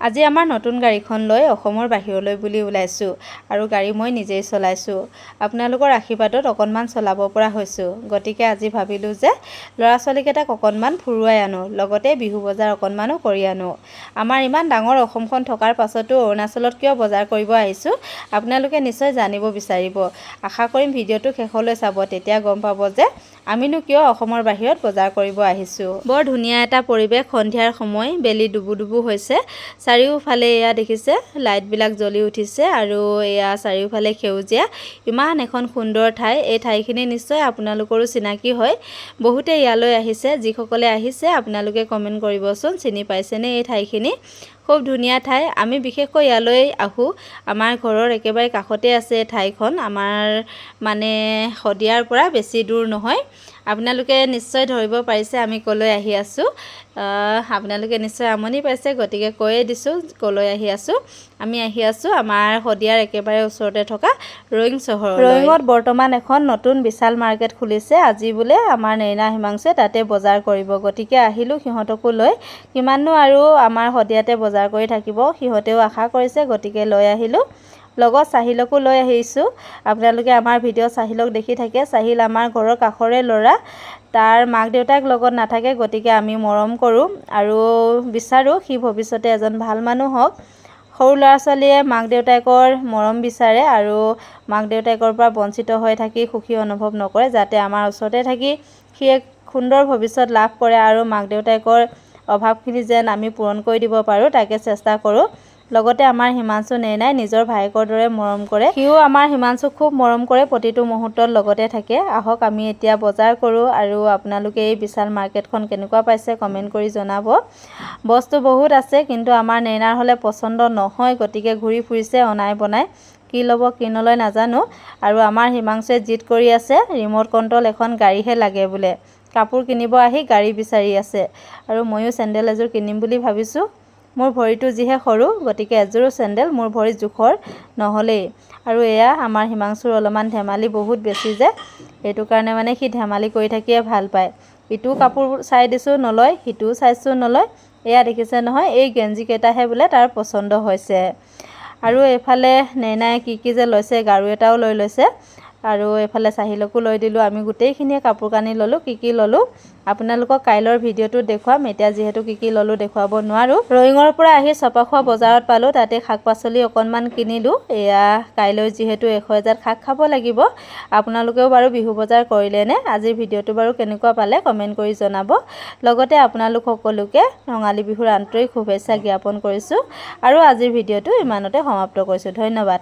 আজি আমাৰ নতুন গাড়ীখন লৈ অসমৰ বাহিৰলৈ বুলি ওলাইছোঁ আৰু গাড়ী মই নিজেই চলাইছোঁ। আপোনালোকৰ আশীৰ্বাদত অকণমান চলাব পৰা হৈছোঁ। গতিকে আজি ভাবিলোঁ যে ল'ৰা ছোৱালীকেইটাক অকণমান ফুৰুৱাই আনো, লগতে বিহু বজাৰ অকণমানো কৰি আনো। আমাৰ ইমান ডাঙৰ অসমখন থকাৰ পাছতো অৰুণাচলত কিয় বজাৰ কৰিব আহিছোঁ আপোনালোকে নিশ্চয় জানিব বিচাৰিব। আশা কৰিম ভিডিঅ'টো শেষলৈ চাব, তেতিয়া গম পাব যে আমিনো কিয় অসমৰ বাহিৰত বজাৰ কৰিব আহিছোঁ। বৰ ধুনীয়া এটা পৰিৱেশ, সন্ধিয়াৰ সময়, বেলি ডুবু ডুবু হৈছে। চাৰিওফালে এয়া দেখিছে লাইটবিলাক জ্বলি উঠিছে আৰু এয়া চাৰিওফালে সেউজীয়া, ইমান এখন সুন্দৰ ঠাই। এই ঠাইখিনি নিশ্চয় আপোনালোকৰো চিনাকি হয়, বহুতে ইয়ালৈ আহিছে। যিসকলে আহিছে আপোনালোকে কমেণ্ট কৰিবচোন, চিনি পাইছেনে এই ঠাইখিনি? খুব ধুনীয়া ঠাই। আমি বিশেষকৈ ইয়ালৈ আহোঁ, আমাৰ ঘৰৰ একেবাৰে কাষতে আছে ঠাইখন। আমাৰ মানে শদিয়াৰ পৰা বেছি দূৰ নহয়। আপোনালোকে নিশ্চয় ধৰিব পাৰিছে আমি ক'লৈ আহি আছোঁ। আপোনালোকে নিশ্চয় আমনি পাইছে, গতিকে কৈয়ে দিছোঁ ক'লৈ আহি আছোঁ। আমি আহি আছোঁ আমাৰ শদিয়াৰ একেবাৰে ওচৰতে থকা ৰয়িং চহৰলৈ। ৰয়িঙত বৰ্তমান এখন নতুন বিশাল মাৰ্কেট খুলিছে। আজি বোলে আমাৰ নেইনা হিমাংশুৱে তাতে বজাৰ কৰিব, গতিকে আহিলোঁ সিহঁতকো লৈ। কিমাননো আৰু আমাৰ শদিয়াতে বজাৰ কৰি থাকিব, সিহঁতেও আশা কৰিছে, গতিকে লৈ আহিলোঁ। লগত চাহিলকো লৈ আহিছোঁ। আপোনালোকে আমাৰ ভিডিঅ' চাহিলক দেখি থাকে। চাহিল আমাৰ ঘৰৰ কাষৰে ল'ৰা, তাৰ মাক দেউতাক লগত নাথাকে, গতিকে আমি মৰম কৰোঁ আৰু বিচাৰোঁ সি ভৱিষ্যতে এজন ভাল মানুহ হওক। সৰু ল'ৰা ছোৱালীয়ে মাক দেউতাকৰ মৰম বিচাৰে আৰু মাক দেউতাকৰ পৰা বঞ্চিত হৈ থাকি সুখী অনুভৱ নকৰে। যাতে আমাৰ ওচৰতে থাকি সি এক সুন্দৰ ভৱিষ্যত লাভ কৰে আৰু মাক দেউতাকৰ অভাৱখিনি যেন আমি পূৰণ কৰি দিব পাৰোঁ, তাকে চেষ্টা কৰোঁ। লগতে আমাৰ হিমাংশু নেইনাই নিজৰ ভায়েকৰ দৰে মৰম কৰে। সিও আমাৰ হিমাংশুক খুব মৰম কৰে, প্ৰতিটো মুহূৰ্তত লগতে থাকে। আহক আমি এতিয়া বজাৰ কৰোঁ আৰু আপোনালোকে এই বিশাল মাৰ্কেটখন কেনেকুৱা পাইছে কমেণ্ট কৰি জনাব। বস্তু বহুত আছে, কিন্তু আমাৰ নেইনাৰ হ'লে পচন্দ নহয়, গতিকে ঘূৰি ফুৰিছে অনাই বনাই। কি ল'ব কি নলয় নাজানো। আৰু আমাৰ হিমাংশুৱে জিদ কৰি আছে, ৰিম'ট কণ্ট্ৰল এখন গাড়ীহে লাগে বোলে। কাপোৰ কিনিব আহি গাড়ী বিচাৰি আছে। আৰু ময়ো চেণ্ডেল এযোৰ কিনিম বুলি ভাবিছোঁ। মোৰ ভৰিটো যিহে সৰু, গতিকে এযোৰো চেণ্ডেল মোৰ ভৰি জোখৰ নহ'লেই। আৰু এয়া আমাৰ হিমাংশুৰ অলপমান ধেমালি বহুত বেছি যে, সেইটো কাৰণে মানে সি ধেমালি কৰি থাকিয়ে ভাল পায়। ইটোও কাপোৰ চাই দিছোঁ নলয়, সিটোও চাইছোঁ নলয়। এয়া দেখিছে নহয়, এই গেঞ্জিকেইটাহে বোলে তাৰ পচন্দ হৈছে। আৰু এইফালে নেইনাই কি কি যে লৈছে, গাৰু এটাও লৈ লৈছে। আৰু এইফালে চাহিলকো লৈ দিলোঁ। আমি গোটেইখিনিয়ে কাপোৰ কানি ল'লোঁ। কি কি ল'লোঁ আপোনালোকক কাইলৈৰ ভিডিঅ'টো দেখুৱাম, এতিয়া যিহেতু কি কি ল'লোঁ দেখুৱাব নোৱাৰোঁ। ৰয়িঙৰ পৰা আহি চপাখোৱা বজাৰত পালোঁ, তাতে শাক পাচলি অকণমান কিনিলোঁ। এয়া কাইলৈ যিহেতু 100 শাক খাব লাগিব। আপোনালোকেও বাৰু বিহু বজাৰ কৰিলেনে? আজিৰ ভিডিঅ'টো বাৰু কেনেকুৱা পালে কমেণ্ট কৰি জনাব। লগতে আপোনালোক সকলোকে ৰঙালী বিহুৰ আন্তৰিক শুভেচ্ছা জ্ঞাপন কৰিছোঁ আৰু আজিৰ ভিডিঅ'টো ইমানতে সমাপ্ত কৰিছোঁ। ধন্যবাদ।